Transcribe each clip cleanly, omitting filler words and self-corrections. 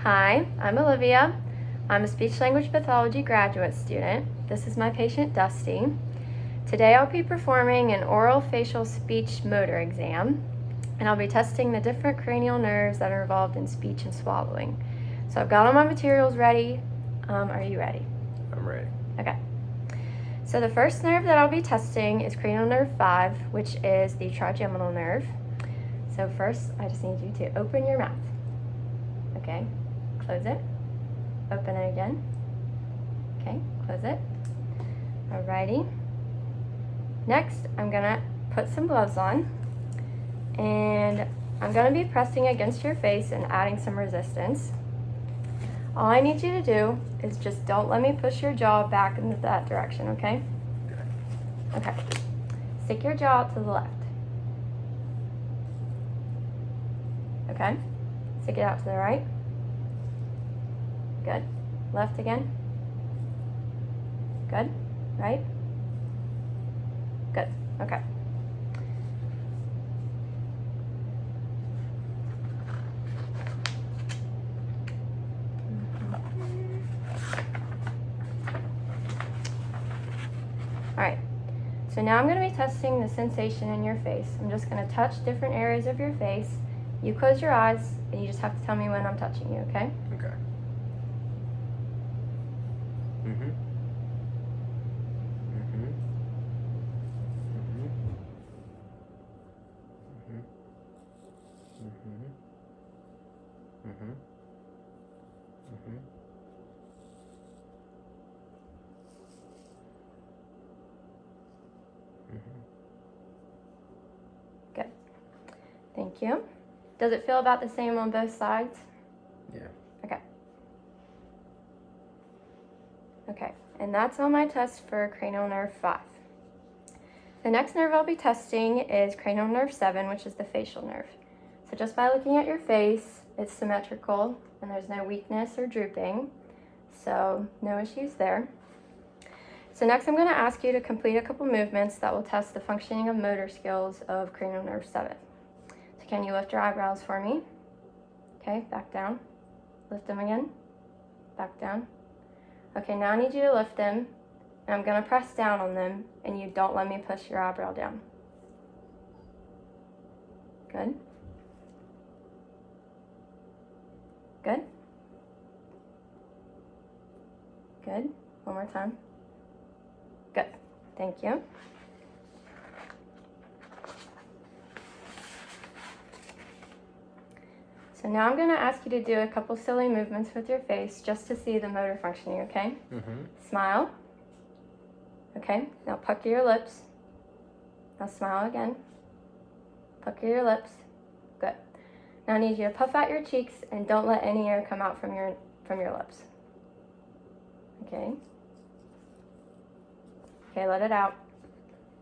Hi, I'm Olivia. I'm a speech-language pathology graduate student. This is my patient, Dusty. Today I'll be performing an oral facial speech motor exam, and I'll be testing the different cranial nerves that are involved in speech and swallowing. So I've got all my materials ready. Are you ready? I'm ready. Okay. So the first nerve that I'll be testing is cranial nerve 5, which is the trigeminal nerve. So first, I just need you to open your mouth. Okay, close it. Open it again. Okay, close it. Alrighty. Next, I'm gonna put some gloves on, and I'm gonna be pressing against your face and adding some resistance. All I need you to do is just don't let me push your jaw back into that direction, okay? Okay. Stick your jaw out to the left. Okay. Stick it out to the right. Good. Left again. Good. Right. Good. Okay. All right. So now I'm going to be testing the sensation in your face. I'm just going to touch different areas of your face. You close your eyes, and you just have to tell me when I'm touching you, okay? Okay. Mm-hmm. Mm-hmm. Mm-hmm. Mm-hmm. Mm-hmm. Mm-hmm. Mm-hmm. Mm-hmm. Good. Thank you. Does it feel about the same on both sides? Yeah. Okay. Okay, and that's all my tests for cranial nerve 5. The next nerve I'll be testing is cranial nerve 7, which is the facial nerve. So just by looking at your face, it's symmetrical and there's no weakness or drooping, so no issues there. So next I'm going to ask you to complete a couple movements that will test the functioning of motor skills of cranial nerve 7. So can you lift your eyebrows for me? Okay, back down. Lift them again. Back down. Okay, now I need you to lift them, and I'm going to press down on them, and you don't let me push your eyebrow down. Good. Good. Good. One more time. Good. Thank you. So now I'm going to ask you to do a couple silly movements with your face just to see the motor functioning, okay? Mm-hmm. Smile. Okay, now pucker your lips. Now smile again. Pucker your lips. Good. Now I need you to puff out your cheeks and don't let any air come out from your lips. Okay. Okay, let it out.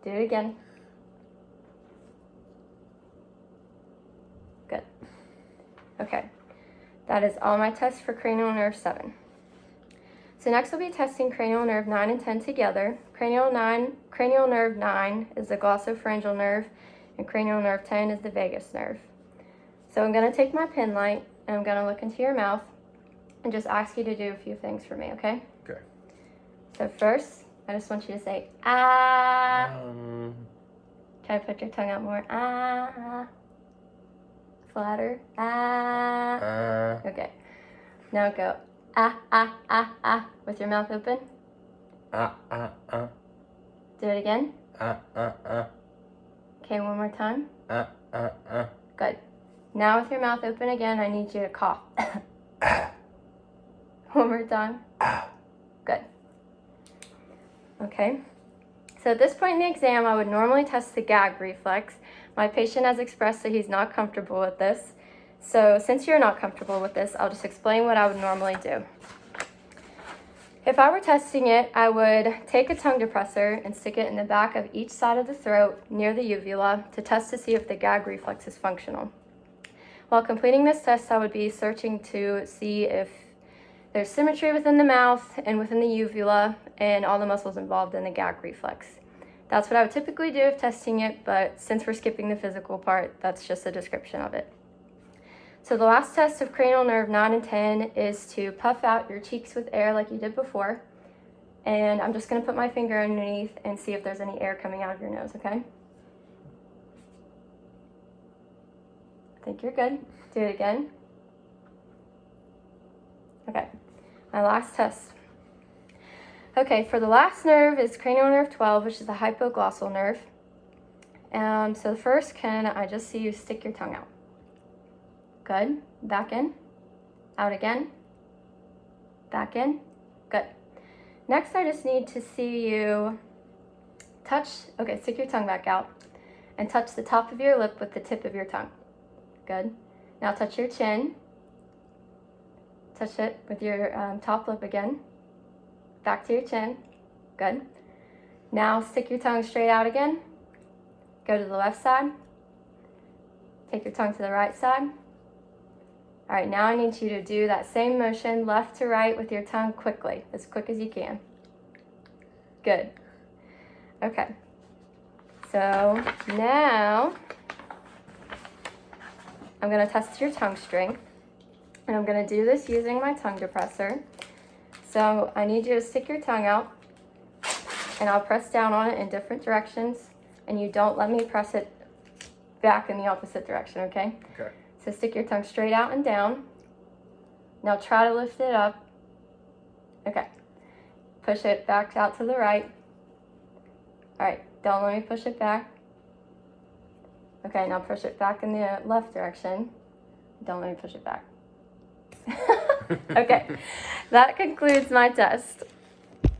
Do it again. Good. Okay, that is all my tests for cranial nerve 7. So next we'll be testing cranial nerve 9 and 10 together. Cranial nerve 9 is the glossopharyngeal nerve, and cranial nerve 10 is the vagus nerve. So I'm going to take my pen light, and I'm going to look into your mouth, and just ask you to do a few things for me, okay? Okay. So first, I just want you to say, ah. Try to put your tongue out more, ah. Flatter, ah. Okay. Now go, ah, ah, ah, ah, with your mouth open. Ah, ah, ah. Do it again. Ah, ah, ah. Okay, one more time. Ah, ah, ah. Good. Now with your mouth open again, I need you to cough. One more time. Good. Okay. So at this point in the exam, I would normally test the gag reflex. My patient has expressed that he's not comfortable with this. So since you're not comfortable with this, I'll just explain what I would normally do. If I were testing it, I would take a tongue depressor and stick it in the back of each side of the throat near the uvula to test to see if the gag reflex is functional. While completing this test, I would be searching to see if there's symmetry within the mouth and within the uvula and all the muscles involved in the gag reflex. That's what I would typically do if testing it, but since we're skipping the physical part, that's just a description of it. So the last test of cranial nerve 9 and 10 is to puff out your cheeks with air like you did before. And I'm just going to put my finger underneath and see if there's any air coming out of your nose, okay? I think you're good. Do it again. Okay, my last test. Okay, for the last nerve is cranial nerve 12, which is the hypoglossal nerve. So first, can I just see you stick your tongue out? Good. Back in. Out again. Back in. Good. Next, I just need to see you touch, okay, stick your tongue back out and touch the top of your lip with the tip of your tongue. Good. Now touch your chin. Touch it with your top lip again. Back to your chin. Good. Now stick your tongue straight out again. Go to the left side. Take your tongue to the right side. All right, now I need you to do that same motion, left to right with your tongue quickly, as quick as you can. Good. Okay. So now I'm going to test your tongue strength, and I'm going to do this using my tongue depressor. So I need you to stick your tongue out, and I'll press down on it in different directions, and you don't let me press it back in the opposite direction, okay? Okay. So stick your tongue straight out and down. Now try to lift it up. Okay. Push it back out to the right. All right, don't let me push it back. Okay, now push it back in the left direction. Don't let me push it back. Okay, that concludes my test.